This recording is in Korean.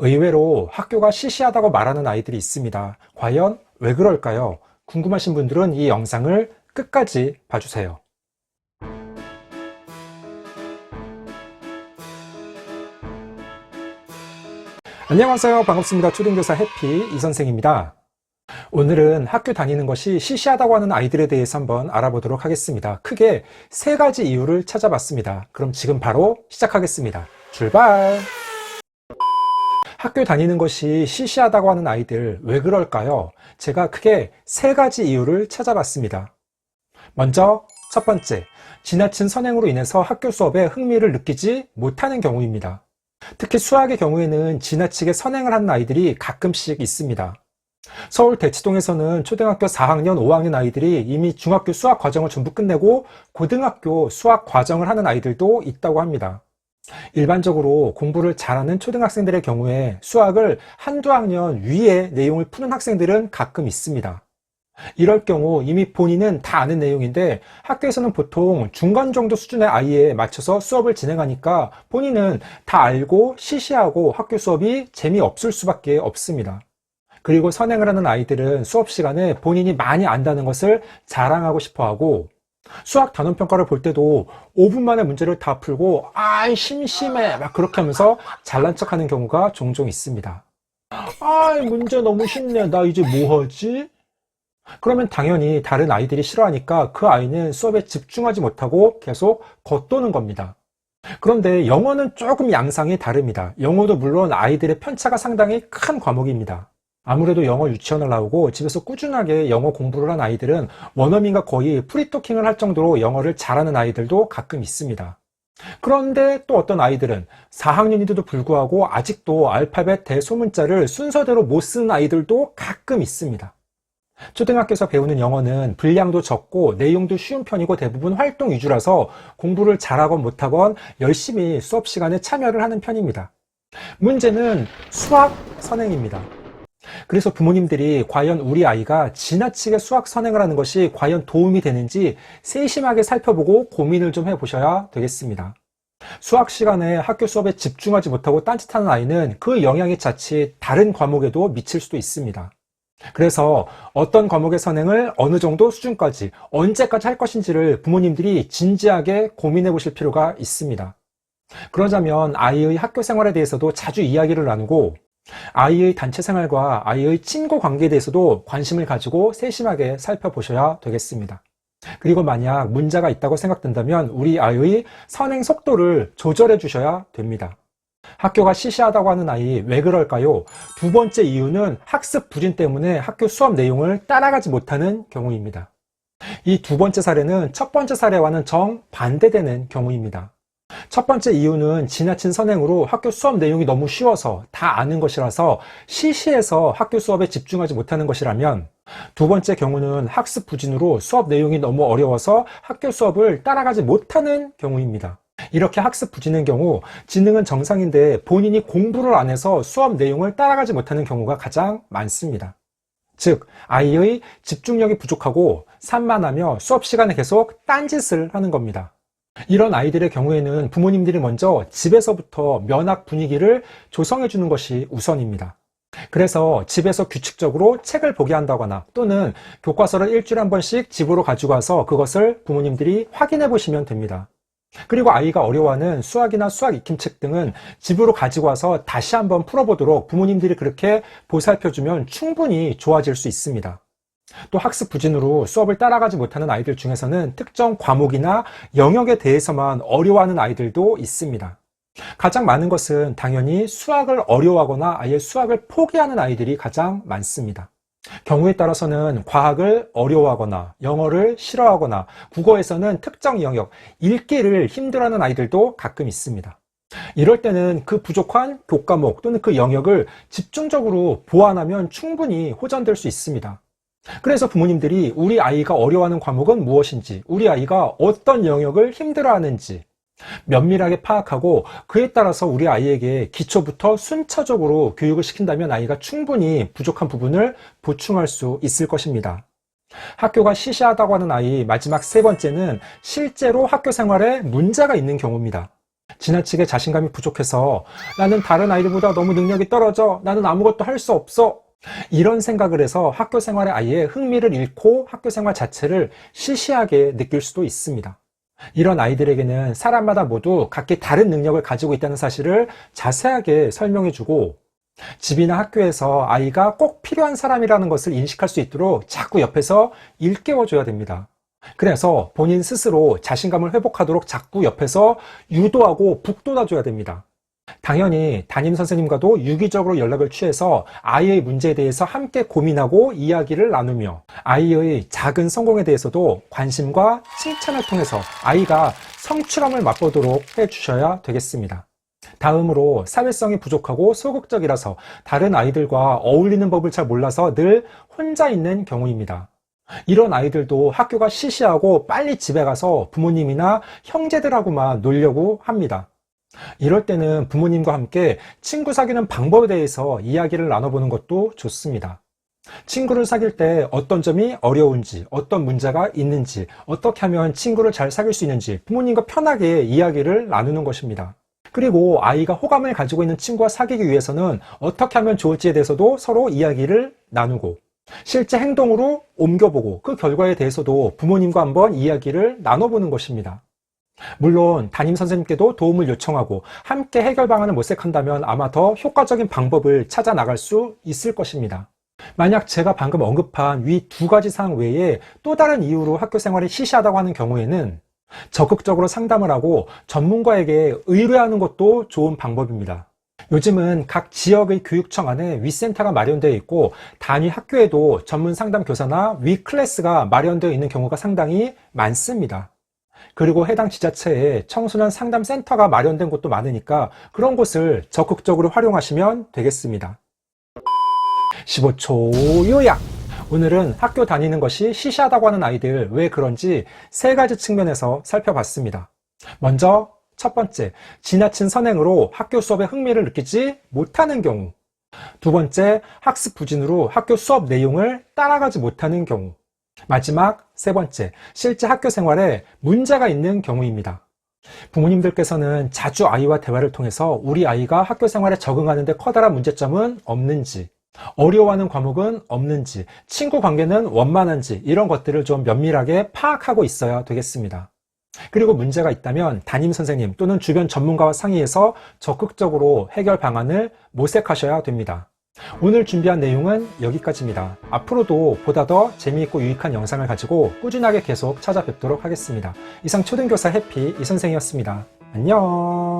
의외로 학교가 시시하다고 말하는 아이들이 있습니다. 과연 왜 그럴까요? 궁금하신 분들은 이 영상을 끝까지 봐주세요. 안녕하세요. 반갑습니다. 초등교사 해피 이선생입니다. 오늘은 학교 다니는 것이 시시하다고 하는 아이들에 대해서 한번 알아보도록 하겠습니다. 크게 세 가지 이유를 찾아봤습니다. 그럼 지금 바로 시작하겠습니다. 출발! 학교 다니는 것이 시시하다고 하는 아이들 왜 그럴까요? 제가 크게 세 가지 이유를 찾아봤습니다. 먼저 첫 번째, 지나친 선행으로 인해서 학교 수업에 흥미를 느끼지 못하는 경우입니다. 특히 수학의 경우에는 지나치게 선행을 하는 아이들이 가끔씩 있습니다. 서울 대치동에서는 초등학교 4학년, 5학년 아이들이 이미 중학교 수학 과정을 전부 끝내고 고등학교 수학 과정을 하는 아이들도 있다고 합니다. 일반적으로 공부를 잘하는 초등학생들의 경우에 수학을 한두 학년 위의 내용을 푸는 학생들은 가끔 있습니다. 이럴 경우 이미 본인은 다 아는 내용인데 학교에서는 보통 중간 정도 수준의 아이에 맞춰서 수업을 진행하니까 본인은 다 알고 시시하고 학교 수업이 재미없을 수밖에 없습니다. 그리고 선행을 하는 아이들은 수업 시간에 본인이 많이 안다는 것을 자랑하고 싶어 하고 수학 단원평가를 볼 때도 5분 만에 문제를 다 풀고 아이 심심해 막 그렇게 하면서 잘난 척하는 경우가 종종 있습니다. 아이 문제 너무 쉽네 나 이제 뭐 하지? 그러면 당연히 다른 아이들이 싫어하니까 그 아이는 수업에 집중하지 못하고 계속 겉도는 겁니다. 그런데 영어는 조금 양상이 다릅니다. 영어도 물론 아이들의 편차가 상당히 큰 과목입니다. 아무래도 영어 유치원을 나오고 집에서 꾸준하게 영어 공부를 한 아이들은 원어민과 거의 프리토킹을 할 정도로 영어를 잘하는 아이들도 가끔 있습니다. 그런데 또 어떤 아이들은 4학년인데도 불구하고 아직도 알파벳 대소문자를 순서대로 못 쓰는 아이들도 가끔 있습니다. 초등학교에서 배우는 영어는 분량도 적고 내용도 쉬운 편이고 대부분 활동 위주라서 공부를 잘하건 못하건 열심히 수업 시간에 참여를 하는 편입니다. 문제는 수학 선행입니다. 그래서 부모님들이 과연 우리 아이가 지나치게 수학 선행을 하는 것이 과연 도움이 되는지 세심하게 살펴보고 고민을 좀 해보셔야 되겠습니다. 수학 시간에 학교 수업에 집중하지 못하고 딴짓하는 아이는 그 영향이 자칫 다른 과목에도 미칠 수도 있습니다. 그래서 어떤 과목의 선행을 어느 정도 수준까지 언제까지 할 것인지를 부모님들이 진지하게 고민해 보실 필요가 있습니다. 그러자면 아이의 학교 생활에 대해서도 자주 이야기를 나누고 아이의 단체 생활과 아이의 친구 관계에 대해서도 관심을 가지고 세심하게 살펴보셔야 되겠습니다. 그리고 만약 문제가 있다고 생각된다면 우리 아이의 선행 속도를 조절해 주셔야 됩니다. 학교가 시시하다고 하는 아이 왜 그럴까요? 두 번째 이유는 학습 부진 때문에 학교 수업 내용을 따라가지 못하는 경우입니다. 이 두 번째 사례는 첫 번째 사례와는 정반대되는 경우입니다. 첫 번째 이유는 지나친 선행으로 학교 수업 내용이 너무 쉬워서 다 아는 것이라서 시시해서 학교 수업에 집중하지 못하는 것이라면 두 번째 경우는 학습 부진으로 수업 내용이 너무 어려워서 학교 수업을 따라가지 못하는 경우입니다. 이렇게 학습 부진의 경우 지능은 정상인데 본인이 공부를 안 해서 수업 내용을 따라가지 못하는 경우가 가장 많습니다. 즉 아이의 집중력이 부족하고 산만하며 수업 시간에 계속 딴짓을 하는 겁니다. 이런 아이들의 경우에는 부모님들이 먼저 집에서부터 면학 분위기를 조성해 주는 것이 우선입니다. 그래서 집에서 규칙적으로 책을 보게 한다거나 또는 교과서를 일주일에 한 번씩 집으로 가지고 와서 그것을 부모님들이 확인해 보시면 됩니다. 그리고 아이가 어려워하는 수학이나 수학 익힘책 등은 집으로 가지고 와서 다시 한번 풀어보도록 부모님들이 그렇게 보살펴주면 충분히 좋아질 수 있습니다. 또 학습 부진으로 수업을 따라가지 못하는 아이들 중에서는 특정 과목이나 영역에 대해서만 어려워하는 아이들도 있습니다. 가장 많은 것은 당연히 수학을 어려워하거나 아예 수학을 포기하는 아이들이 가장 많습니다. 경우에 따라서는 과학을 어려워하거나 영어를 싫어하거나 국어에서는 특정 영역, 읽기를 힘들어하는 아이들도 가끔 있습니다. 이럴 때는 그 부족한 교과목 또는 그 영역을 집중적으로 보완하면 충분히 호전될 수 있습니다. 그래서 부모님들이 우리 아이가 어려워하는 과목은 무엇인지, 우리 아이가 어떤 영역을 힘들어하는지 면밀하게 파악하고 그에 따라서 우리 아이에게 기초부터 순차적으로 교육을 시킨다면 아이가 충분히 부족한 부분을 보충할 수 있을 것입니다. 학교가 시시하다고 하는 아이 마지막 세 번째는 실제로 학교 생활에 문제가 있는 경우입니다. 지나치게 자신감이 부족해서 나는 다른 아이들보다 너무 능력이 떨어져. 나는 아무것도 할 수 없어. 이런 생각을 해서 학교 생활에 아예 흥미를 잃고 학교 생활 자체를 시시하게 느낄 수도 있습니다. 이런 아이들에게는 사람마다 모두 각기 다른 능력을 가지고 있다는 사실을 자세하게 설명해주고 집이나 학교에서 아이가 꼭 필요한 사람이라는 것을 인식할 수 있도록 자꾸 옆에서 일깨워줘야 됩니다. 그래서 본인 스스로 자신감을 회복하도록 자꾸 옆에서 유도하고 북돋아줘야 됩니다. 당연히 담임 선생님과도 유기적으로 연락을 취해서 아이의 문제에 대해서 함께 고민하고 이야기를 나누며 아이의 작은 성공에 대해서도 관심과 칭찬을 통해서 아이가 성취감을 맛보도록 해주셔야 되겠습니다. 다음으로 사회성이 부족하고 소극적이라서 다른 아이들과 어울리는 법을 잘 몰라서 늘 혼자 있는 경우입니다. 이런 아이들도 학교가 시시하고 빨리 집에 가서 부모님이나 형제들하고만 놀려고 합니다. 이럴 때는 부모님과 함께 친구 사귀는 방법에 대해서 이야기를 나눠보는 것도 좋습니다. 친구를 사귈 때 어떤 점이 어려운지, 어떤 문제가 있는지, 어떻게 하면 친구를 잘 사귈 수 있는지 부모님과 편하게 이야기를 나누는 것입니다. 그리고 아이가 호감을 가지고 있는 친구와 사귀기 위해서는 어떻게 하면 좋을지에 대해서도 서로 이야기를 나누고 실제 행동으로 옮겨보고 그 결과에 대해서도 부모님과 한번 이야기를 나눠보는 것입니다. 물론 담임 선생님께도 도움을 요청하고 함께 해결 방안을 모색한다면 아마 더 효과적인 방법을 찾아 나갈 수 있을 것입니다. 만약 제가 방금 언급한 위 두 가지 사항 외에 또 다른 이유로 학교 생활이 시시하다고 하는 경우에는 적극적으로 상담을 하고 전문가에게 의뢰하는 것도 좋은 방법입니다. 요즘은 각 지역의 교육청 안에 위센터가 마련되어 있고 단위 학교에도 전문 상담 교사나 위 클래스가 마련되어 있는 경우가 상당히 많습니다. 그리고 해당 지자체에 청소년 상담 센터가 마련된 곳도 많으니까 그런 곳을 적극적으로 활용하시면 되겠습니다. 15초 요약! 오늘은 학교 다니는 것이 시시하다고 하는 아이들 왜 그런지 세 가지 측면에서 살펴봤습니다. 먼저 첫 번째, 지나친 선행으로 학교 수업에 흥미를 느끼지 못하는 경우. 두 번째, 학습 부진으로 학교 수업 내용을 따라가지 못하는 경우. 마지막 세 번째, 실제 학교 생활에 문제가 있는 경우입니다. 부모님들께서는 자주 아이와 대화를 통해서 우리 아이가 학교 생활에 적응하는 데 커다란 문제점은 없는지, 어려워하는 과목은 없는지, 친구 관계는 원만한지 이런 것들을 좀 면밀하게 파악하고 있어야 되겠습니다. 그리고 문제가 있다면 담임 선생님 또는 주변 전문가와 상의해서 적극적으로 해결 방안을 모색하셔야 됩니다. 오늘 준비한 내용은 여기까지입니다. 앞으로도 보다 더 재미있고 유익한 영상을 가지고 꾸준하게 계속 찾아뵙도록 하겠습니다. 이상 초등교사 해피 이선생이었습니다. 안녕.